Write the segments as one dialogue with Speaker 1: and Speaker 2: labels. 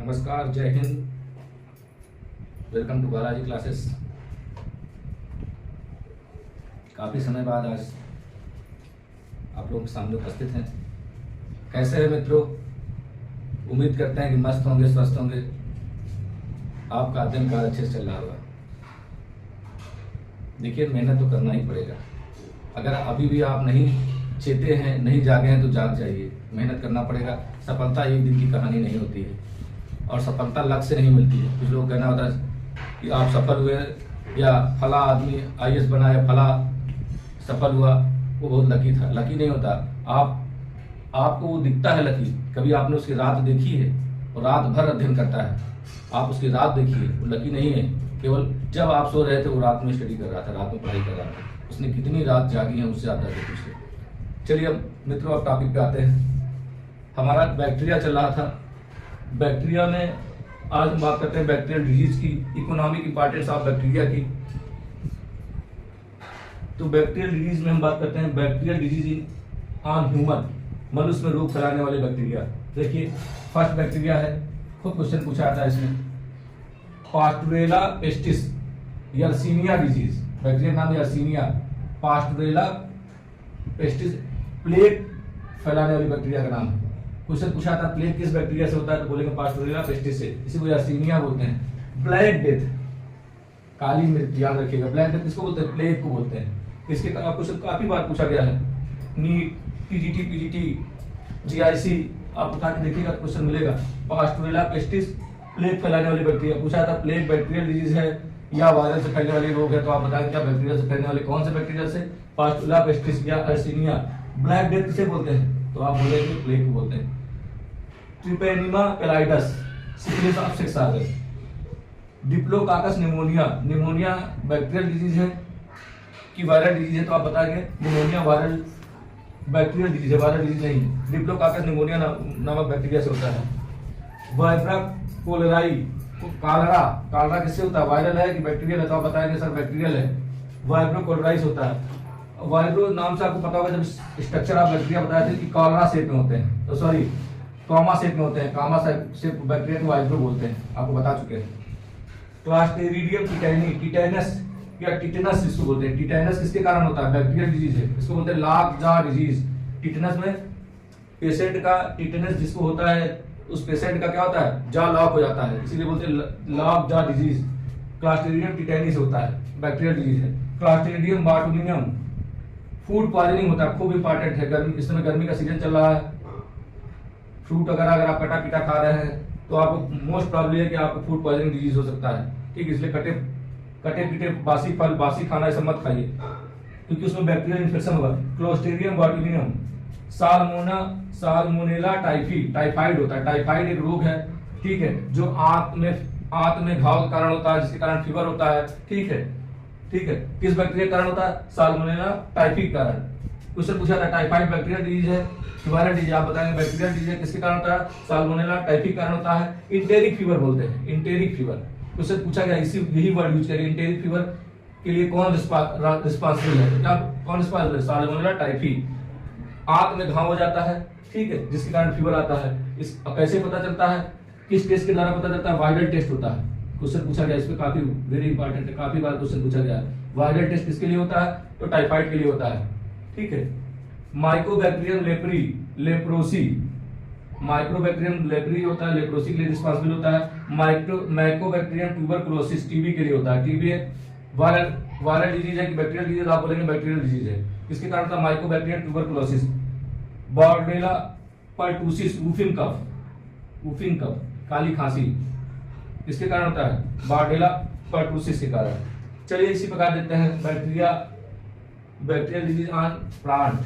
Speaker 1: नमस्कार, जय हिंद। Welcome to Balaji classes. काफ़ी समय बाद आज आप लोगों के सामने उपस्थित हैं। कैसे हैं मित्रों? उम्मीद करते हैं कि मस्त होंगे, स्वस्थ होंगे। आपका दिन काज अच्छे से चल रहा होगा। देखिए, मेहनत तो करना ही पड़ेगा। अगर अभी भी आप नहीं चेते हैं, नहीं जागे हैं, तो जाग जाइए। मेहनत करना पड़ेगा। सफलता एक दिन की कहानी नहीं होती है और सफलता लक से नहीं मिलती है। कुछ लोग कहना होता है कि आप सफल हुए या फला आदमी आईएएस बना या फला सफल हुआ, वो बहुत लकी था। लकी नहीं होता। आपको वो दिखता है लकी। कभी आपने उसकी रात देखी है? और रात भर अध्ययन करता है, आप उसकी रात देखिए, वो लकी नहीं है। केवल जब आप सो रहे थे वो रात में स्टडी कर रहा था, रात में पढ़ाई कर रहा था। उसने कितनी रात जागी है, उससे आप जाके पूछिए। चलिए अब मित्रों, अब टॉपिक पे आते हैं। हमारा बैक्टीरिया चल रहा था। बैक्टीरिया में आज हम बात करते हैं बैक्टीरियल डिजीज की, इकोनॉमिक इंपॉर्टेंस ऑफ बैक्टीरिया की। तो बैक्टीरियल डिजीज में हम बात करते हैं bacterial disease in on human, मनुष्य में रोग फैलाने वाले बैक्टीरिया। देखिए, फर्स्ट बैक्टीरिया है, खूब क्वेश्चन पूछा था इसमें, पास्टुरेला पेस्टिस यर्सीनिया डिजीज। बैक्टीरिया नाम यर्सीनिया, पास्टुरेला पेस्टिस प्लेग फैलाने वाली बैक्टीरिया का नाम है। क्वेश्चन पूछा था प्लेग किस बैक्टीरिया से होता है, तो बोलेंगे पास्टुरेला पेस्टिस से। इसी को यर्सीनिया बोलते हैं। ब्लैक डेथ, काली मृत्यु, याद रखिएगा। ब्लैक डेथ किसको बोलते हैं? प्लेग को बोलते हैं। इसके क्वेश्चन काफी बार पूछा गया है। नीट, टीजीटी, पीजीटी, जीआईसी, आप उठा के देखिएगा, क्वेश्चन मिलेगा। पास्टुरेला पेस्टिस प्लेग फैलाने वाली बैक्टीरिया पूछा था। प्लेग बैक्टीरियल डिजीज है या वायरस से फैलने वाली रोग है, तो आप बताएं क्या बैक्टीरिया से फैलने वाले कौन से बैक्टीरिया से? पास्टुरेला पेस्टिस या यर्सीनिया। ब्लैक डेथ किसे बोलते हैं? तो आप बोलेंगे प्लेग को बोलते हैं। Treponema pallidus, syphilis of sex organ. Diplococcus pneumonia, pneumonia bacterial disease है कि वायरल डिजीज है, तो आप बताएंगे निमोनिया वायरल बैक्टीरियल डिजीज है, वायरल डिजीज नहीं। डिप्लोकाकस निमोनिया नामक बैक्टीरिया से होता है। वाइब्रा कोलेराई, कालरा किससे होता है? वायरल है कि बैक्टीरियल है, तो आप बताएंगे सर बैक्टीरियल है। वाइब्रो कोलेराइस होता है। वाइब्रो नाम से आपको पता होगा, जब स्ट्रक्चर ऑफ बैक्टीरिया बताए थे कि कॉलरा शेप में होते हैं, तो सॉरी कॉमा शेप में होते हैं। कामा शेप बैक्टीरिया को वाइब्रो बोलते हैं, आपको बता चुके हैं। क्लास्टेरिडियम टिटैनी, टिटैनस या टिटेनस जिसको बोलते हैं। टिटैनस किसके कारण होता है? बैक्टीरियल डिजीज है, इसको बोलते हैं लॉक जॉ डिजीज। टिटेनस में पेशेंट का टिटेनस जिसको होता है, उस पेशेंट का क्या होता है? जॉ लॉक हो जाता है, इसीलिए बोलते हैं लॉक जॉ डिजीज। क्लास्टेरिडियम टिटैनी से होता है, बैक्टीरियल डिजीज है। क्लास्टेरिडियम बॉटुलिनियम फूड पॉइजनिंग होता है, खूब इंपॉर्टेंट है। गर्मी, इस समय गर्मी का सीजन चल रहा है। फ्रूट वगैरह अगर आप कटा पीटा खा रहे हैं, तो आपको मोस्ट प्रॉब्लम है कि आपको फूड पॉइजनिंग डिजीज हो सकता है। ठीक, इसलिए कटे पीटे बासी फल, बासी खाना ऐसा मत खाइए, क्योंकि उसमें बैक्टीरियल इन्फेक्शन होगा। क्लोस्ट्रीडियम बॉटुलिनियम, साल्मोनेला टाइफाइड होता है। टाइफाइड एक रोग है, ठीक है, जो आंत में घाव के कारण होता है, जिसके कारण फीवर होता है। ठीक है, किस बैक्टीरिया के कारण होता है? साल्मोनेला टाइफी के कारण। क्वेश्चन पूछा था टाइफाइड बैक्टीरियल डिजीज है कि वायरल डिजीज, आप बताएंगे बैक्टीरियल डिजीज किसके कारण होता है? साल्मोनेला टाइफी के कारण होता है। इंटेरिक फीवर बोलते हैं, इंटेरिक फीवर। क्वेश्चन पूछा गया, इसी यही वर्ड यूज करिए। इंटेरिक फीवर के लिए कौन रिस्पांसिबल है? क्या कौन रिस्पांसिबल है? Salmonella typhi. आंत में घाव हो जाता है, ठीक है, जिसके कारण फीवर आता है। इस कैसे पता चलता है? किस टेस्ट के द्वारा पता चलता है? वायरल टेस्ट होता है। क्वेश्चन पूछा गया, इसमें काफी वेरी इंपॉर्टेंट है, काफी बार क्वेश्चन पूछा गया है। वायरल टेस्ट किसके लिए होता है? तो टाइफाइड के लिए होता है। ठीक है। माइकोबैक्टीरियम लेप्रोसी, माइक्रोबैक्टीरियम लेप्री होता है, लेप्रोसी के लिए रिस्पांसिबल होता है। माइकोबैक्टीरियम ट्यूबरकुलोसिस टीबी के लिए होता है। टीबी वायरल डिजीज है कि बैक्टीरियल डिजीज? आप बोलेंगे बैक्टीरियल डिजीज है। किसके कारण था? Mycobacterium tuberculosis. Bordetella pertussis, whooping cough, काली खांसी, किसके कारण होता है? बॉर्डेला पर्टुसिस के कारण। चलिए इसी प्रकार देते हैं बैक्टीरियल डिजीज ऑन प्लांट।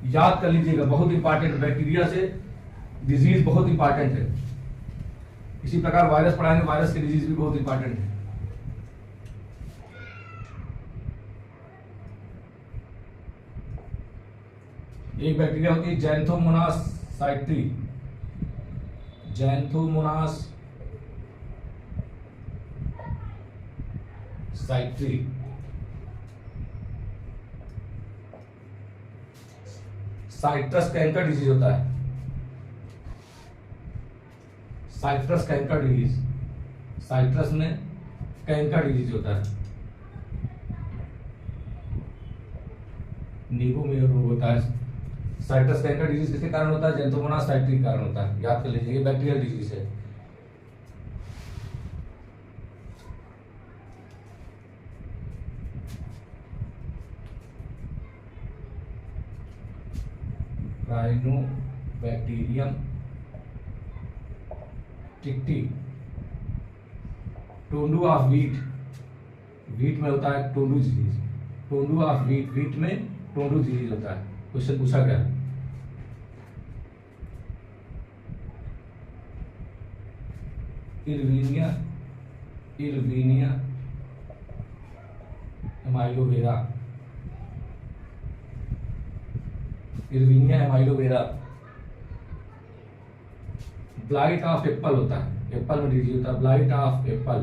Speaker 1: याद कर लीजिएगा, बहुत इंपॉर्टेंट। बैक्टीरिया से डिजीज बहुत इंपॉर्टेंट है। इसी प्रकार वायरस पढ़ाएंगे, वायरस के डिजीज भी बहुत इंपॉर्टेंट है। एक बैक्टीरिया होती है जैंथोमोनास साइट्री। साइट्रस कैंकर डिजीज होता है। साइट्रस कैंकर डिजीज, साइट्रस में कैंकर डिजीज होता है। नींबू में रोग होता है। साइट्रस कैंकर डिजीज किसके कारण होता है? ज़ैंथोमोनास साइट्री के कारण होता है, याद कर लीजिए, ये बैक्टीरियल डिजीज है। Rhinobacterium tritici, tundu of wheat, wheat में होता है tundu disease, tundu of wheat, wheat में टोंडू डिजीज होता है। क्वेश्चन पूछा गया। Erwinia, Erwinia amylovora, Erwinia amylovora blight of apple होता है, एप्पल में डिजीज होता है, blight of apple,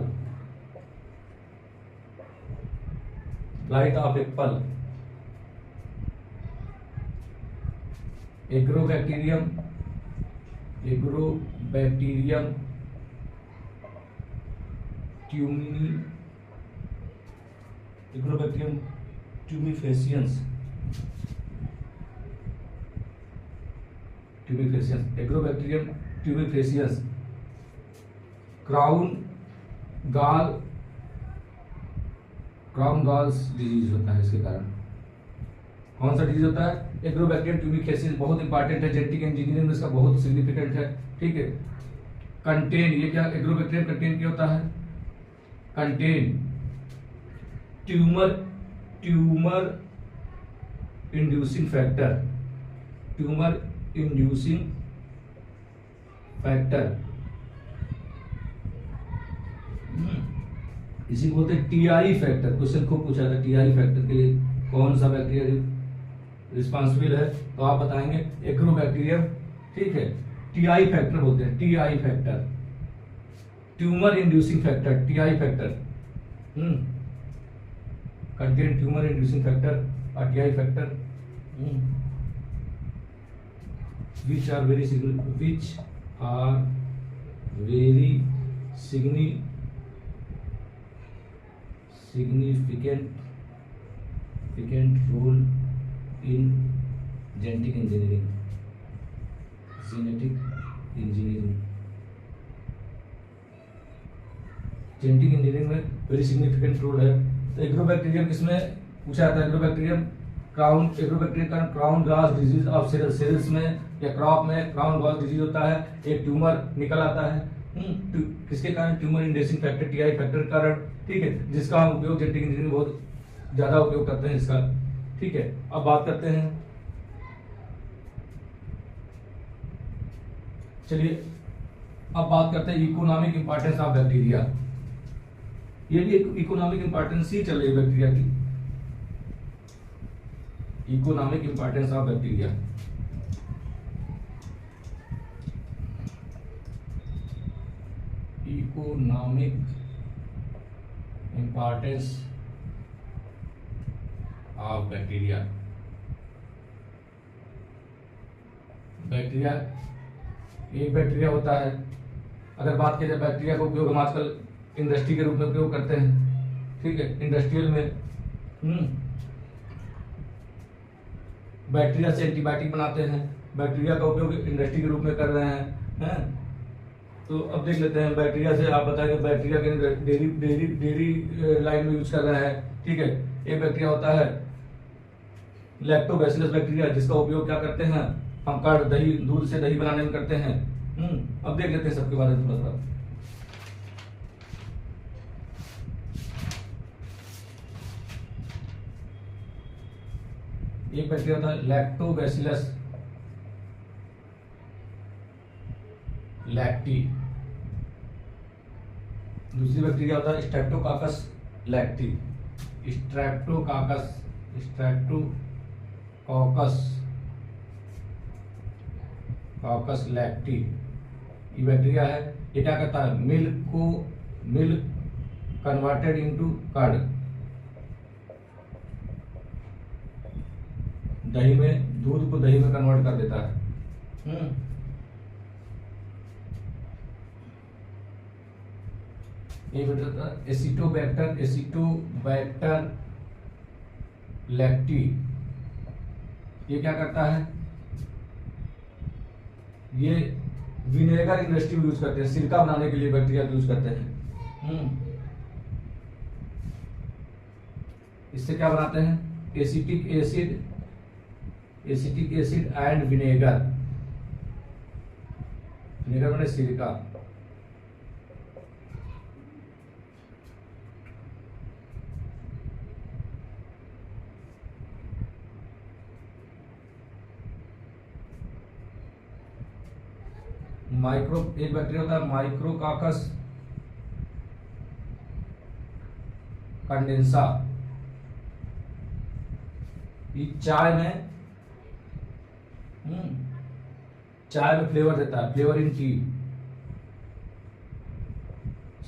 Speaker 1: blight of apple. Agrobacterium, Agrobacterium tumi, Agrobacterium tumefaciens, tumefaciens, Agrobacterium tumefaciens. Crown gall, crown galls disease होता है इसके कारण। कौन सा डिजीज होता है? एग्रोबैक्टीरियम ट्यूमिफेसियंस, बहुत इंपॉर्टेंट है, जेनेटिक इंजीनियरिंग में इसका बहुत सिग्निफिकेंट है, ठीक है। कंटेन, ये क्या एग्रोबैक्टीरियम कंटेन क्या होता है? Contain tumour, tumour inducing factor, tumour inducing factor, इसी को बोलते हैं टीआई फैक्टर। क्वेश्चन खूब पूछा था, टीआई फैक्टर के लिए कौन सा बैक्टीरिया रिस्पॉन्सिबल है? तो आप बताएंगे एग्रोबैक्टीरियम, ठीक है। टीआई फैक्टर बोलते हैं, TI factor, tumour inducing factor, TI factor, contain tumour inducing factor और TI factor, which are very significant role in genetic engineering, genetic engineering, genetic engineering में वेरी सिग्निफिकेंट रोल है। तो agrobacterium किसमें पूछा था? Agrobacterium crown, agrobacterium का crown grass disease of cells, cells में या क्रॉप में क्राउन ग्रास डिजीज होता है, एक ट्यूमर निकल आता है, किसके कारण? Tumour inducing factor, TI factor के कारण, ठीक है, जिसका हम उपयोग जेनेटिक इंजीनियरिंग बहुत ज्यादा उपयोग करते हैं इसका, ठीक है। अब बात करते हैं, चलिए अब बात करते हैं इकोनॉमिक इंपॉर्टेंस ऑफ बैक्टीरिया। ये भी एक इकोनॉमिक इंपॉर्टेंस ही चल रही है बैक्टीरिया की, economic importance of bacteria. Economic importance of bacteria. Bacteria, एक बैक्टीरिया होता है, अगर बात की जाए बैक्टीरिया का उपयोग हम आजकल इंडस्ट्री के रूप में उपयोग करते हैं, ठीक है, इंडस्ट्रियल में बैक्टीरिया से एंटीबायोटिक बनाते हैं, बैक्टीरिया का उपयोग इंडस्ट्री के रूप में कर रहे हैं। तो अब देख लेते हैं बैक्टीरिया से, आप बताएंगे बैक्टीरिया के डेयरी लाइन में यूज कर रहे हैं, ठीक है। एक बैक्टीरिया होता है लैक्टोबैसिलस बैक्टीरिया, जिसका उपयोग क्या करते हैं हम? कर्ड, दही, दूध से दही बनाने में करते हैं। अब देख लेते हैं सबके बारे में थोड़ा सा। एक बैक्टीरिया था लैक्टोबैसिलस लैक्टी, दूसरी बैक्टीरिया होता है स्ट्रेप्टोकाकस लैक्टी, स्ट्रेप्टोकाकस लैक्टी। ये बैक्टीरिया है, ये क्या करता है? मिल्क कन्वर्टेड इनटू कर्ड, दही में, दूध को दही में कन्वर्ट कर देता है। ये बताता है एसिटोबैक्टर लैक्टी। ये क्या करता है, ये विनेगर इंडस्ट्री में यूज करते हैं, सिरका बनाने के लिए बैक्टीरिया यूज करते हैं। इससे क्या बनाते हैं, acetic acid and vinegar. Vinegar माने सिरका। एक बैक्टीरिया होता है माइक्रोकाकस कंडेंसा। ये चाय में फ्लेवर देता है, फ्लेवर इन टी।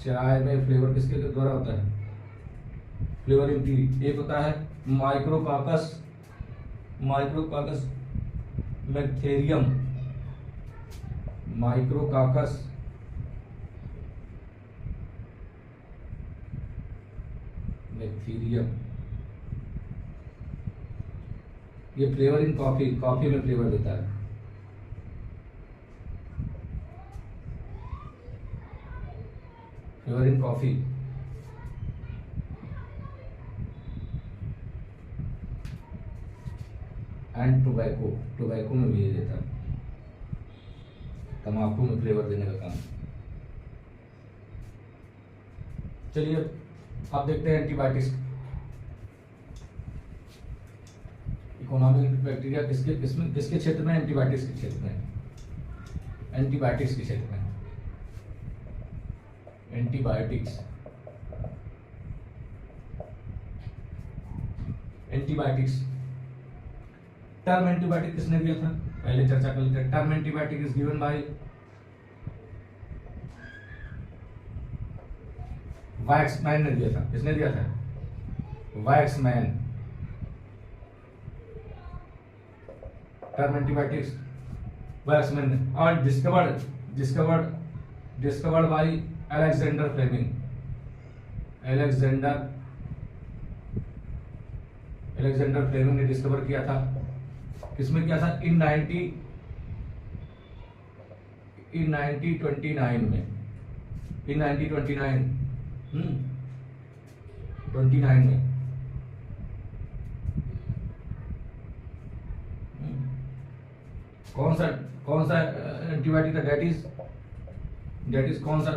Speaker 1: चाय में फ्लेवर किसके द्वारा होता है, फ्लेवर इन टी। एक होता है माइक्रोकाकस मैक्थेरियम, माइक्रोकाकस मैक्थेरियम। ये फ्लेवर इन कॉफी में फ्लेवर देता है। Flavour in coffee. And tobacco में भी ये देता है, तंबाकू में फ्लेवर देने का काम। चलिए अब देखते हैं एंटीबायोटिक्स। इकोनॉमिक बैक्टीरिया किसके क्षेत्र में, एंटीबायोटिक्स के क्षेत्र में। एंटीबायोटिक्स के क्षेत्र में, एंटीबायोटिक्स। टर्म एंटीबायोटिक किसने दिया था, पहले चर्चा कर लेते हैं। Term antibiotic is given by Waksman ने दिया था। किसने दिया था, वाक्समैन। टर्म एंटीबायोटिक्स वाक्समैन ने, और discovered by Alexander Fleming. Alexander Fleming ने डिस्कवर किया था। किसमें किया था, इन 1929 में। इन 1929 29 में। कौन सा एंटीबायोटिक था, डेट इज कौन सा,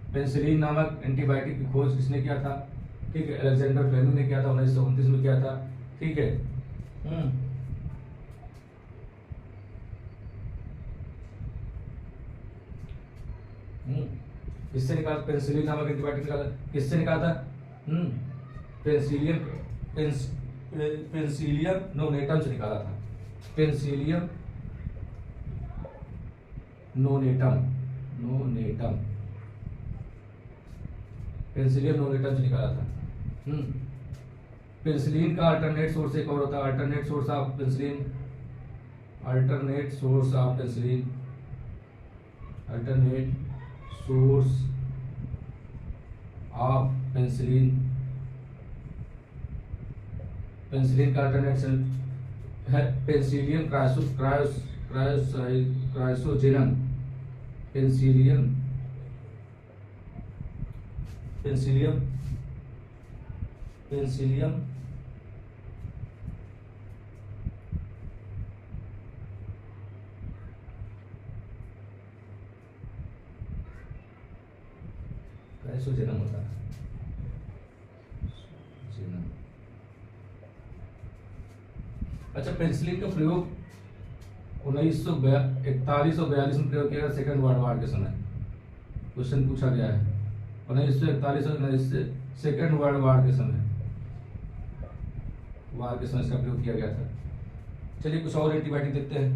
Speaker 1: पेनिसिलिन नामक एंटीबायोटिक की खोज किसने किया था, ठीक है, अलेक्जेंडर फ्लेमिंग ने किया था, 1929 में किया था, ठीक है। इससे निकाला पेनिसिलिन नामक एंटीबायोटिक निकाला, किससे निकाला था, पेनिसिलियम नोनेटम से निकाला था। पेनिसिलियम नोनेटम से निकाला था। पेनिसिलिन का अल्टरनेट सोर्स एक और होता है, alternate source of penicillin. Penicillin का अल्टरनेट है पेनिसिलियम क्रायोसोजेनम। पेनिसिलियम क्रायोसोजेनम होता है। अच्छा, पेनिसिलिन का प्रयोग 1941 और 42 में प्रयोग किया गया, सेकंड वर्ल्ड वार के समय। क्वेश्चन पूछा गया है 1941 और 19 सेकंड वर्ल्ड वार के समय इसका प्रयोग किया गया था। चलिए कुछ और एंटीबायोटिक देखते हैं।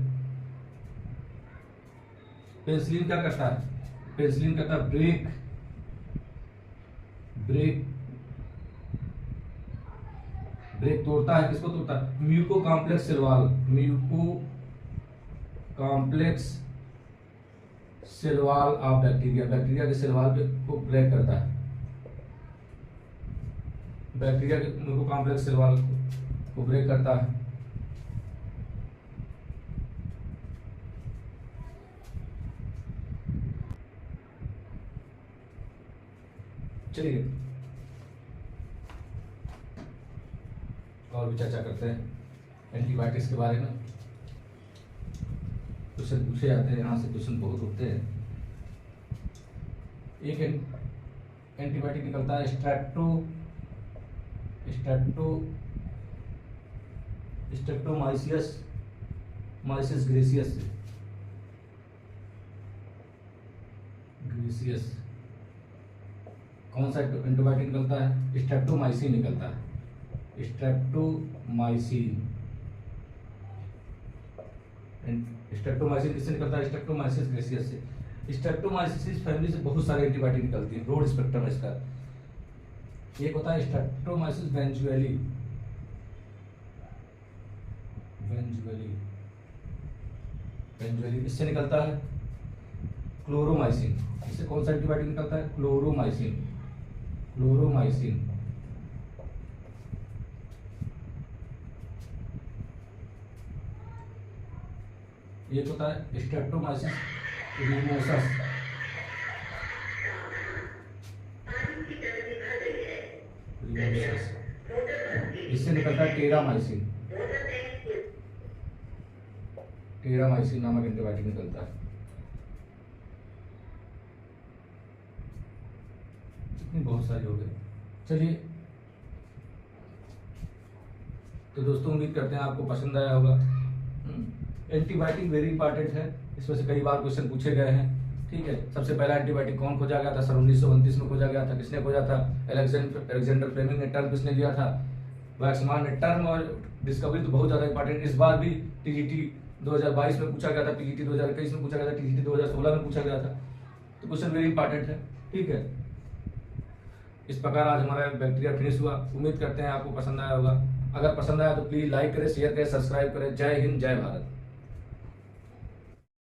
Speaker 1: पेनिसिलिन क्या करता है, पेनिसिलिन करता है ब्रेक तोड़ता है। किसको तोड़ता है, muco complex cell wall of bacteria, bacteria के सेल वॉल को ब्रेक करता है, बैक्टीरिया के कॉम्प्लेक्स सेल वॉल को ब्रेक करता है। चलिए और भी चर्चा करते हैं एंटीबायोटिक्स के बारे में। क्वेश्चन पूछे जाते हैं, यहाँ से क्वेश्चन बहुत होते हैं। एक एंटीबायोटिक निकलता है स्ट्रेप्टोमाइसिस ग्रेसियस से, ग्रेसियस। कौन सा एंटीबायोटिक निकलता है? स्ट्रेप्टोमाइसिन निकलता है, स्ट्रेप्टोमाइसिन। स्ट्रेप्टोमाइसिन किससे निकलता है? स्ट्रेप्टोमाइसिस ग्रेसियस से। स्ट्रेप्टोमाइसिस फैमिली से बहुत सारे एंटीबायोटिक निकलती है, ब्रॉड स्पेक्ट्रम है इसका। एक होता है स्ट्रेप्टोमाइसिस वेंजुअली, इससे निकलता है क्लोरोमाइसिन। इससे कौन सा एंटीबायोटिक निकलता है? क्लोरोमाइसिन। ये होता है स्ट्रेप्टोमाइसिस रिमोसस, इससे निकलता है टेरामाइसिन नामक एंटीबायोटिक निकलता है। इतनी बहुत सारी हो गई। चलिए तो दोस्तों उम्मीद करते हैं आपको पसंद आया होगा। एंटीबायोटिक वेरी इंपॉर्टेंट है, इसमें से कई बार क्वेश्चन पूछे गए हैं। ठीक है, सबसे पहला एंटीबायोटिक कौन खोजा गया था? सर 1929 में खोजा गया था। किसने खोजा था? अलेक्जेंडर फ्लेमिंग ने टर्म किसने लिया था? वैक्समान ने। टर्म और डिस्कवरी तो बहुत ज्यादा इंपॉर्टेंट। इस बार भी टीजीटी 2022 में पूछा गया था, पीजीटी 2021 में पूछा गया था, टीजीटी 2016 में पूछा गया था। तो क्वेश्चन वेरी इंपॉर्टेंट है। ठीक है, इस प्रकार आज हमारा बैक्टीरिया फिनिश हुआ। उम्मीद करते हैं आपको पसंद आया होगा। अगर पसंद आया तो प्लीज लाइक करें, शेयर करें, सब्सक्राइब करें। जय हिंद, जय भारत।